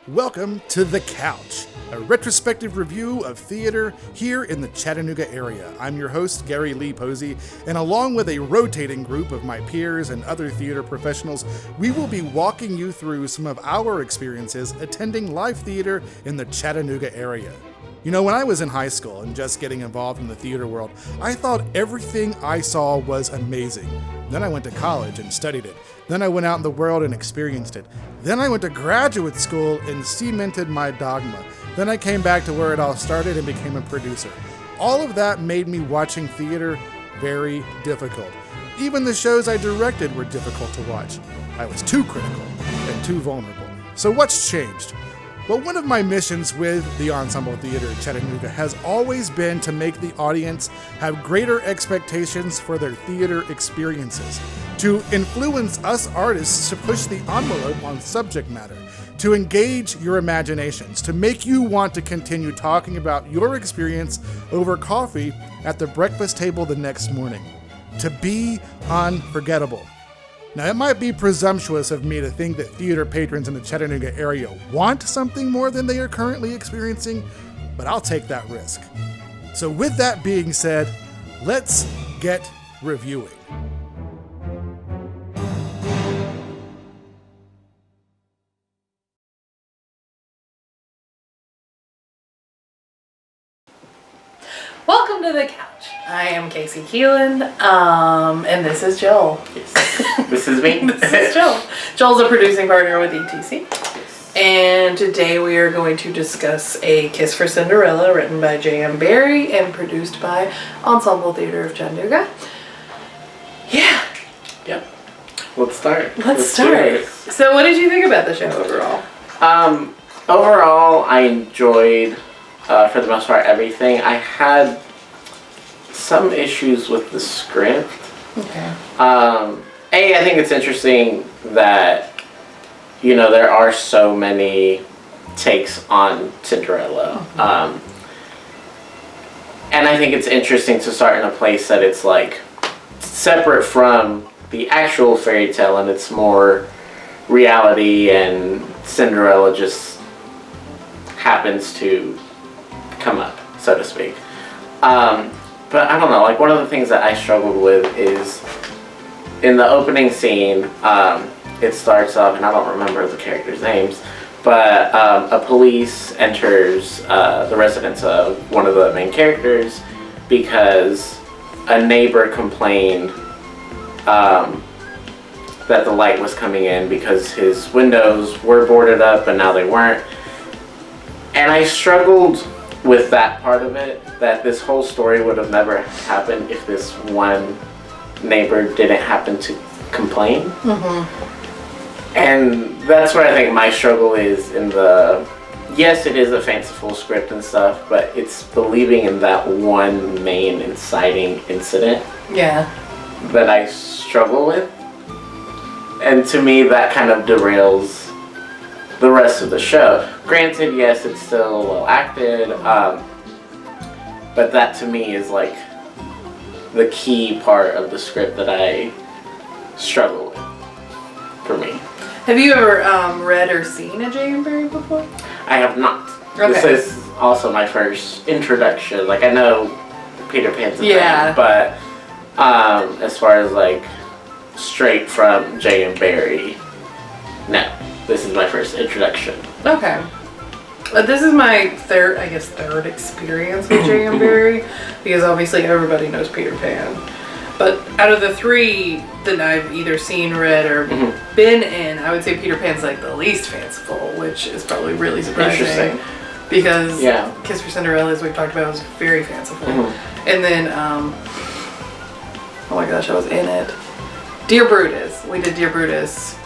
Welcome to The Couch, a retrospective review of theater here in the Chattanooga area. I'm your host, Garry Posey, and along with a rotating group of my peers and other theater professionals, we will be walking you through some of our experiences attending live theater in the Chattanooga area. You know, when I was in high school and just getting involved in the theater world, I thought everything I saw was amazing. Then I went to college and studied it. Then I went out in the world and experienced it. Then I went to graduate school and cemented my dogma. Then I came back to where it all started and became a producer. All of that made me watching theater very difficult. Even the shows I directed were difficult to watch. I was too critical and too vulnerable. So what's changed? Well, one of my missions with the Ensemble Theater in Chattanooga has always been to make the audience have greater expectations for their theater experiences, to influence us artists to push the envelope on subject matter, to engage your imaginations, to make you want to continue talking about your experience over coffee at the breakfast table the next morning, to be unforgettable. Now, it might be presumptuous of me to think that theater patrons in the Chattanooga area want something more than they are currently experiencing, but I'll take that risk. So with that being said, let's get reviewing. Welcome to The Couch. I am Casey Keelan, and this is Joel. Yes. This is me. This is Joel. Joel's a producing partner with ETC. Yes. And today we are going to discuss A Kiss for Cinderella, written by J.M. Barrie and produced by Ensemble Theater of Chattanooga. Yeah. Yep. Let's start. Let's start. So what did you think about the show overall? Overall, I enjoyed, for the most part, everything. I had some issues with the script. Okay. I think it's interesting that, you know, there are so many takes on Cinderella. Mm-hmm. And I think it's interesting to start in a place that it's like separate from the actual fairy tale and it's more reality, and Cinderella just happens to come up, so to speak. But I don't know, like one of the things that I struggled with is in the opening scene, it starts off, and I don't remember the characters' names, but a police enters the residence of one of the main characters because a neighbor complained that the light was coming in because his windows were boarded up and now they weren't. And I struggled with that part of it, that this whole story would have never happened if this one neighbor didn't happen to complain. Mm-hmm. And that's where I think my struggle is in the, yes, it is a fanciful script and stuff, but it's believing in that one main inciting incident. Yeah. That I struggle with. And to me, that kind of derails the rest of the show. Granted, yes, it's still well acted, but that to me is like the key part of the script that I struggle with, for me. Have you ever read or seen a J.M. Barrie before? I have not. Okay. This is also my first introduction. Like, I know Peter Pan's a thing, but as far as like straight from J.M. Barrie, no. This is my first introduction. Okay. This is my third experience with J.M. Barrie, because obviously everybody knows Peter Pan. But out of the three that I've either seen, read, or been in, I would say Peter Pan's like the least fanciful, which is probably really surprising. Interesting. Because Kiss for Cinderella, as we've talked about, was very fanciful. And then, oh my gosh, I was in it. Dear Brutus. We did Dear Brutus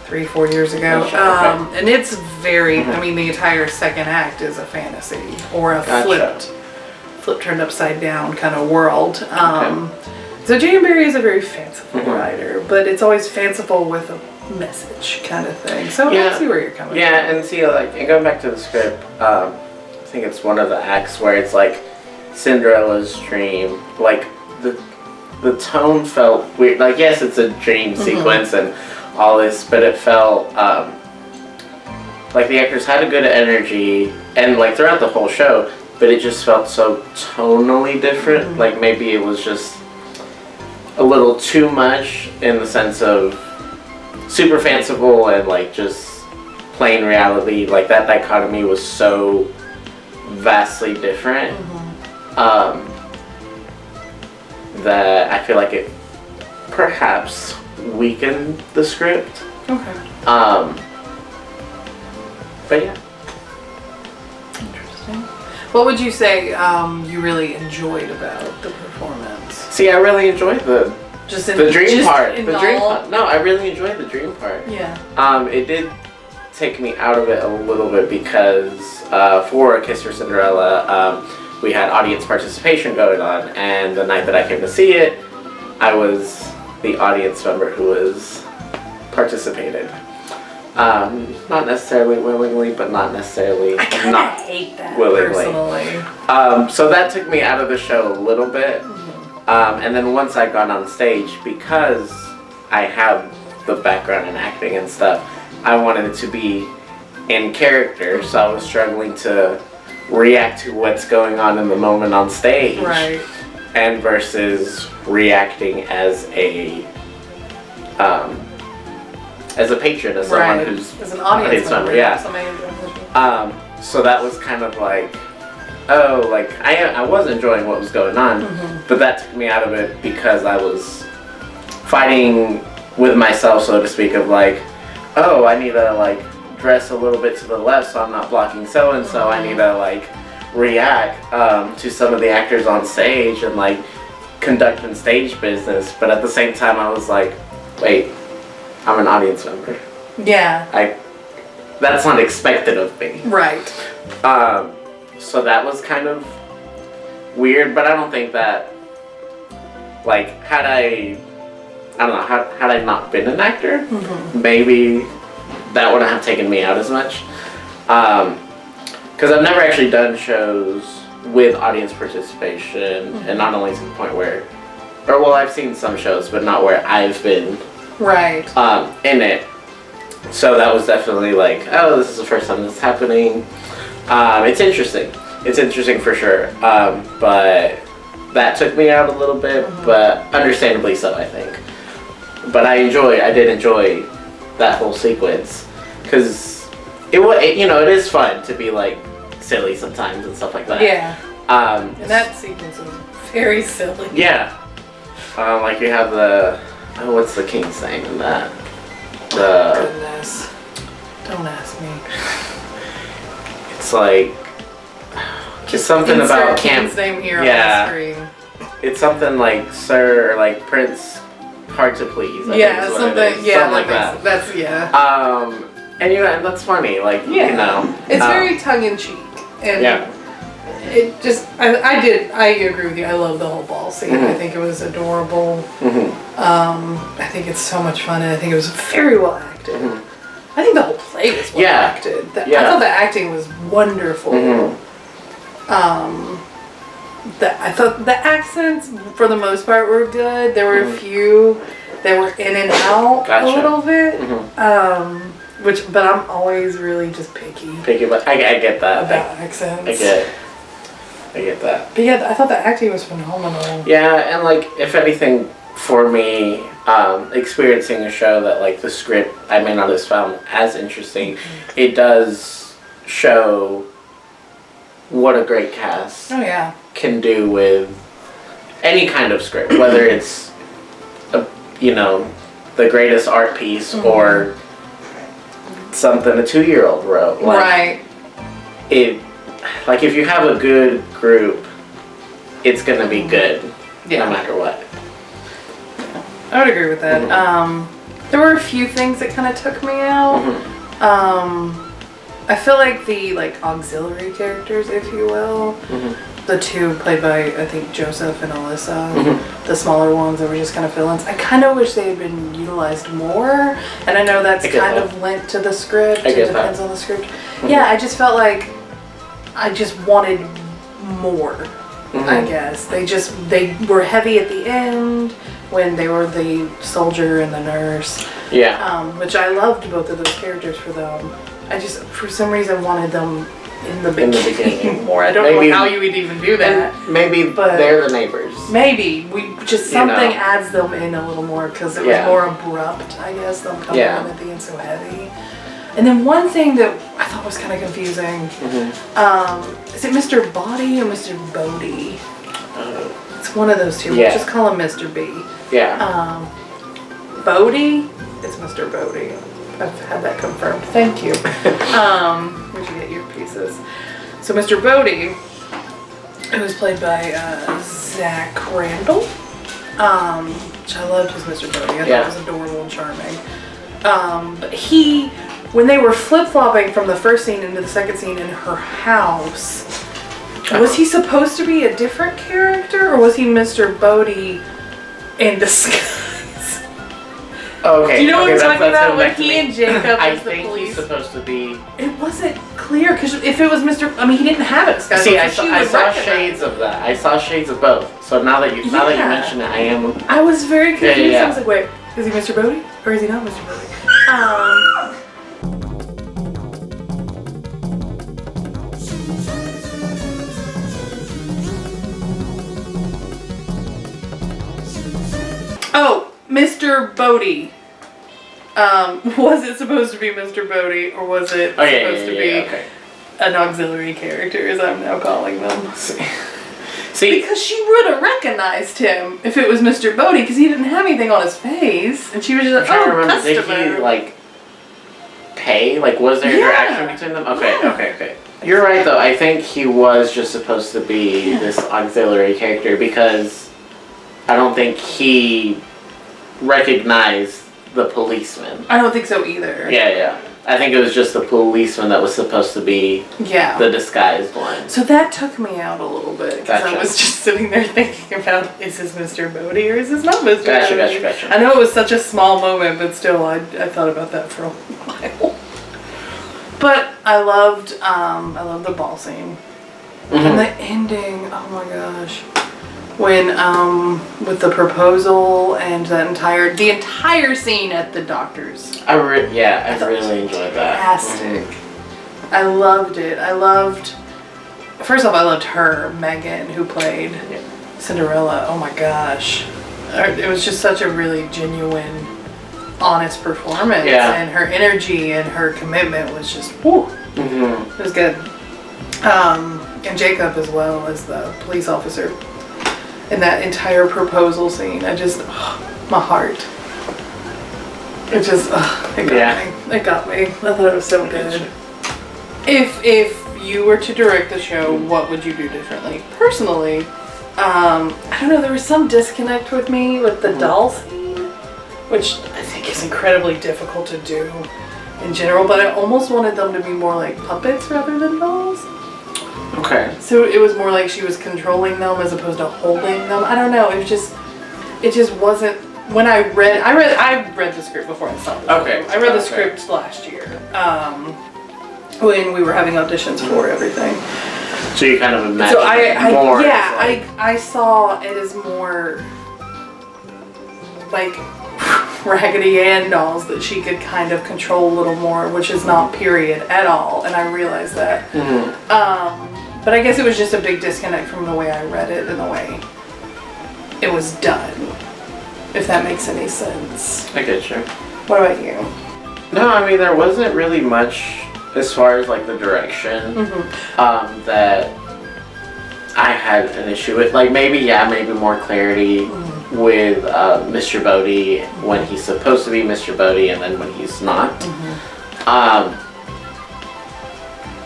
3-4 years ago. And it's very, I mean, the entire second act is a fantasy or a flip turned upside down kind of world. So J.M. Barrie is a very fanciful writer, but it's always fanciful with a message kind of thing. So I see where you're coming from. Yeah, and see, like, and going back to the script, I think it's one of the acts where it's like Cinderella's dream, like the tone felt weird. Like, yes, it's a dream sequence and all this, but it felt like the actors had a good energy, and like throughout the whole show, but it just felt so tonally different. Like maybe it was just a little too much in the sense of super fanciful and like just plain reality. Like that dichotomy was so vastly different that I feel like it perhaps weakened the script. Okay. But yeah. Interesting. What would you say you really enjoyed about the performance? See, I really enjoyed the dream part. The dream part. No, I really enjoyed the dream part. Yeah. It did take me out of it a little bit because for A Kiss for Cinderella, we had audience participation going on, and the night that I came to see it, I was the audience member who was participated. Not necessarily willingly, but not necessarily I hate that willingly. Personally. So that took me out of the show a little bit. And then once I got on stage, because I have the background in acting and stuff, I wanted it to be in character, so I was struggling to react to what's going on in the moment on stage. Right. And versus reacting as a patron, as someone who's as an audience member. Yeah. So that was kind of like, oh, like I was enjoying what was going on, but that took me out of it because I was fighting with myself, so to speak, of like, oh, I need to like dress a little bit to the left so I'm not blocking so and so. I need to like react to some of the actors on stage and like conducting stage business, but at the same time I was like, wait, I'm an audience member. Yeah. That's not expected of me. Right. So that was kind of weird, but I don't think that, like, had I not been an actor, maybe that wouldn't have taken me out as much. Because I've never actually done shows with audience participation, and not only to the point where, I've seen some shows, but not where I've been in it. So that was definitely like, oh, this is the first time this is happening. It's interesting. It's interesting for sure. But that took me out a little bit, but understandably so, I think. But I did enjoy that whole sequence, because it is fun to be like silly sometimes and stuff like that. Yeah. And that sequence was very silly. Yeah. Like you have what's the king's name in that? Goodness. Don't ask me. It's like, it's something Insert about king's name here on the screen. It's something like Sir, or like Prince, hard to please. Something like that. That's and that's funny. Like it's very tongue in cheek, and it just I agree with you. I love the whole ball scene. I think it was adorable. I think it's so much fun, and I think it was very well acted. I think the whole play was well acted. I thought the acting was wonderful. I thought the accents, for the most part, were good. There were a few that were in and out a little bit. But I'm always really just picky. But I get that. About accents. I get that. But yeah, I thought the acting was phenomenal. Yeah, and like, if anything, for me, experiencing a show that like the script I may not have found as interesting, it does show what a great cast can do with any kind of script, whether it's the greatest art piece or something a 2-year-old wrote. Like, if you have a good group, it's gonna be good no matter what. I would agree with that. There were a few things that kind of took me out. I feel like the auxiliary characters, if you will, the two played by I think Joseph and Alyssa, the smaller ones that were just kind of fill-ins. I kind of wish they had been utilized more, and I know that's kind of linked to the script. It depends on the script. Yeah, I just felt like I just wanted more. I guess they were heavy at the end. when they were the soldier and the nurse. Yeah. Which I loved both of those characters for them. I just, for some reason, wanted them in the beginning more. I don't know how you would even do that. And maybe they're the neighbors. Maybe. Something adds them in a little more because it was more abrupt, I guess, them coming in at the end so heavy. And then one thing that I thought was kind of confusing, is it Mr. Body or Mr. Bodie? It's one of those two. Yeah. We'll just call him Mr. B. Yeah. Bodie? It's Mr. Bodie. I've had that confirmed. Thank you. Where'd you get your pieces? So Mr. Bodie, who was played by Zach Randall, which I loved his Mr. Bodie. I thought it was adorable and charming. But when they were flip-flopping from the first scene into the second scene in her house, was he supposed to be a different character, or was he Mr. Bodie in disguise? Okay. Do you know what I'm talking about? When he and Jacob as the police. I think he's supposed to be. It wasn't clear because if it was Mr. I mean, he didn't have it. See, I saw shades of that. I saw shades of both. So now that you mention it, I was very confused. I was like, wait, is he Mr. Bodie or is he not Mr. Bodie? Oh, Mr. Bodie. Was it supposed to be Mr. Bodie, or was it supposed to be an auxiliary character, as I'm now calling them? See, because she would have recognized him if it was Mr. Bodie, because he didn't have anything on his face, and she was just like, customer. Did he pay? Was there interaction between them? Okay. You're right though. I think he was just supposed to be this auxiliary character because I don't think he recognized the policeman. I don't think so either. Yeah. I think it was just the policeman that was supposed to be the disguised one. So that took me out a little bit because I was just sitting there thinking about, is this Mr. Bodie or is this not Mr. Bodie? Gotcha. I know it was such a small moment, but still, I thought about that for a while. But I loved the ball scene. And the ending, oh my gosh. When, with the proposal and the entire scene at the doctor's. I really enjoyed that. Fantastic. I loved it. First off, I loved her, Megan, who played Cinderella. Oh my gosh. It was just such a really genuine, honest performance. Yeah. And her energy and her commitment was just, whew. It was good. And Jacob as well as the police officer. In that entire proposal scene, my heart. It just, it got me. It got me. I thought it was so good. If you were to direct the show, what would you do differently? Personally, I don't know, there was some disconnect with me with the doll scene, which I think is incredibly difficult to do in general, but I almost wanted them to be more like puppets rather than dolls. Okay. So it was more like she was controlling them as opposed to holding them. I don't know. It just wasn't. When I read the script before I saw it. Okay. I read the script last year when we were having auditions for everything. So you kind of imagined more. I saw it as more like Raggedy Ann dolls that she could kind of control a little more, which is not period at all, and I realized that. But I guess it was just a big disconnect from the way I read it and the way it was done, if that makes any sense. I get you. What about you? No, I mean, there wasn't really much as far as the direction that I had an issue with. Maybe more clarity with Mr. Bodie when he's supposed to be Mr. Bodie and then when he's not.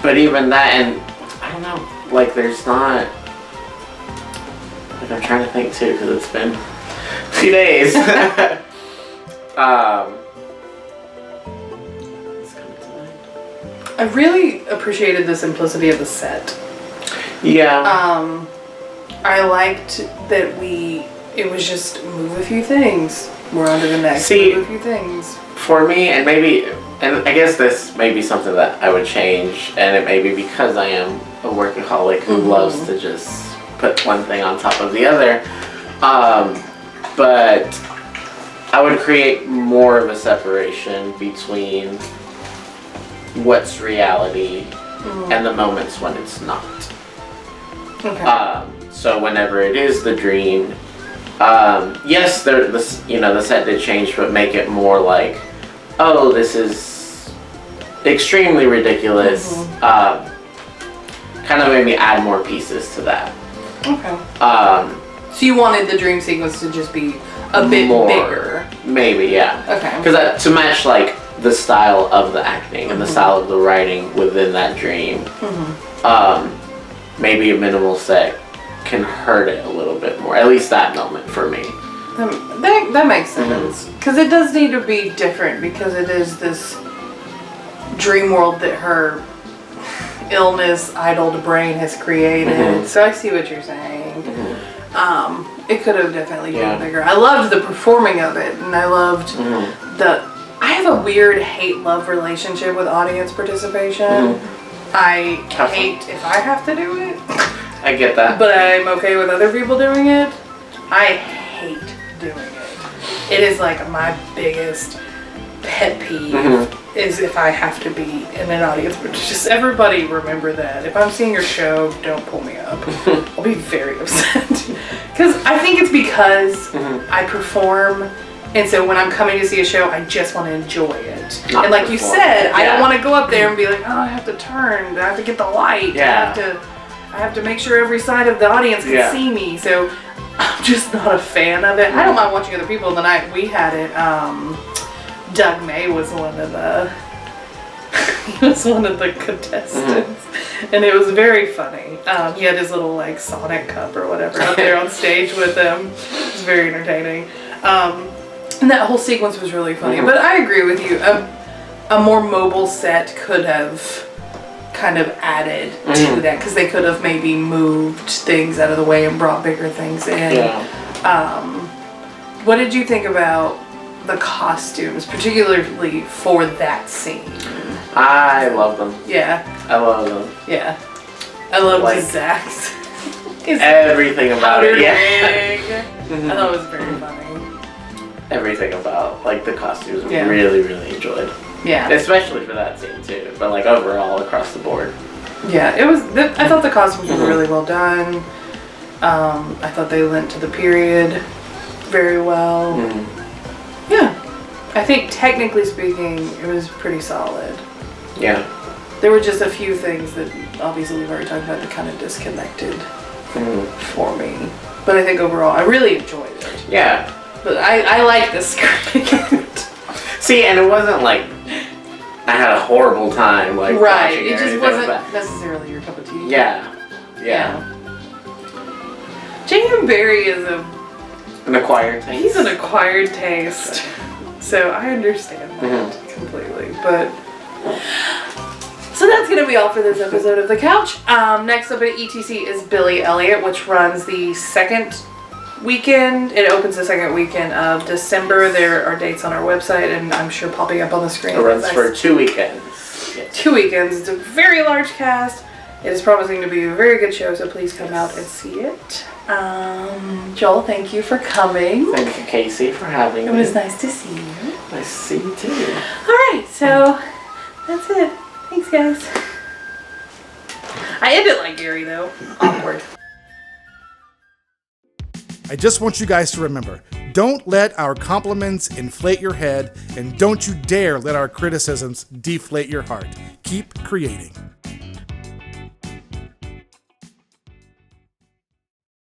But even that, and I don't know, there's not, I'm trying to think too because it's been a few days. I really appreciated the simplicity of the set. Yeah. I liked that it was just move a few things, we're on to the next, move a few things. For me, and I guess this may be something that I would change, and it may be because I am a workaholic who loves to just put one thing on top of the other. but I would create more of a separation between what's reality and the moments when it's not. Okay. So whenever it is the dream, yes, the set did change, but make it more like, oh, this is extremely ridiculous. Kind of made me add more pieces to that. Okay. So you wanted the dream sequence to just be a bit more, bigger? Maybe, yeah. Okay. Because to match like the style of the acting and the style of the writing within that dream, maybe a minimal set can hurt it a little bit more. At least that moment for me. That makes sense. Because it does need to be different, because it is this dream world that her illness-idled brain has created. So I see what you're saying. It could have definitely been bigger. I loved the performing of it, and I loved I have a weird hate-love relationship with audience participation. I hate if I have to do it. I get that. But I'm okay with other people doing it. I hate doing it. It is like my biggest pet peeve is if I have to be in an audience. But just everybody remember that. If I'm seeing your show, don't pull me up. I'll be very upset. Because I think it's because I perform. And so when I'm coming to see a show, I just want to enjoy it. And like you said, I don't want to go up there and be like, oh, I have to turn. I have to get the light. I have to make sure every side of the audience can see me. So I'm just not a fan of it. I don't mind watching other people. The night we had it, Doug May was one of the contestants, and it was very funny. He had his little like Sonic cup or whatever up there on stage with him. It was very entertaining. And that whole sequence was really funny. But I agree with you. A more mobile set could have kind of added to that, because they could have maybe moved things out of the way and brought bigger things in. What did you think about the costumes, particularly for that scene? I love them. Yeah. I love them. Yeah. I love Zach's. Everything about it. I thought it was very funny. Everything about like the costumes really enjoyed. Yeah. Especially for that scene too, but like overall across the board. Yeah, it was. I thought the costumes were really well done. I thought they lent to the period very well. Yeah, I think technically speaking, it was pretty solid. Yeah. There were just a few things that obviously we've already talked about that kind of disconnected for me. But I think overall, I really enjoyed it. Yeah. But I like the script. See, and it wasn't like I had a horrible time like watching it. It just wasn't necessarily your cup of tea. Yeah. J.M. Barrie is an acquired taste. He's an acquired taste. So I understand that completely. But so that's going to be all for this episode of The Couch. Next up at ETC is Billy Elliot, which runs the second weekend. It opens the second weekend of December. There are dates on our website, and I'm sure popping up on the screen. It runs for 2 weekends. Yes. 2 weekends. It's a very large cast. It is promising to be a very good show, so please come out and see it. Joel, thank you for coming. Thank you, Casey, for having me. It was nice to see you. Nice to see you too. Alright, so that's it. Thanks, guys. I ended like Garry, though. Awkward. I just want you guys to remember, don't let our compliments inflate your head, and don't you dare let our criticisms deflate your heart. Keep creating.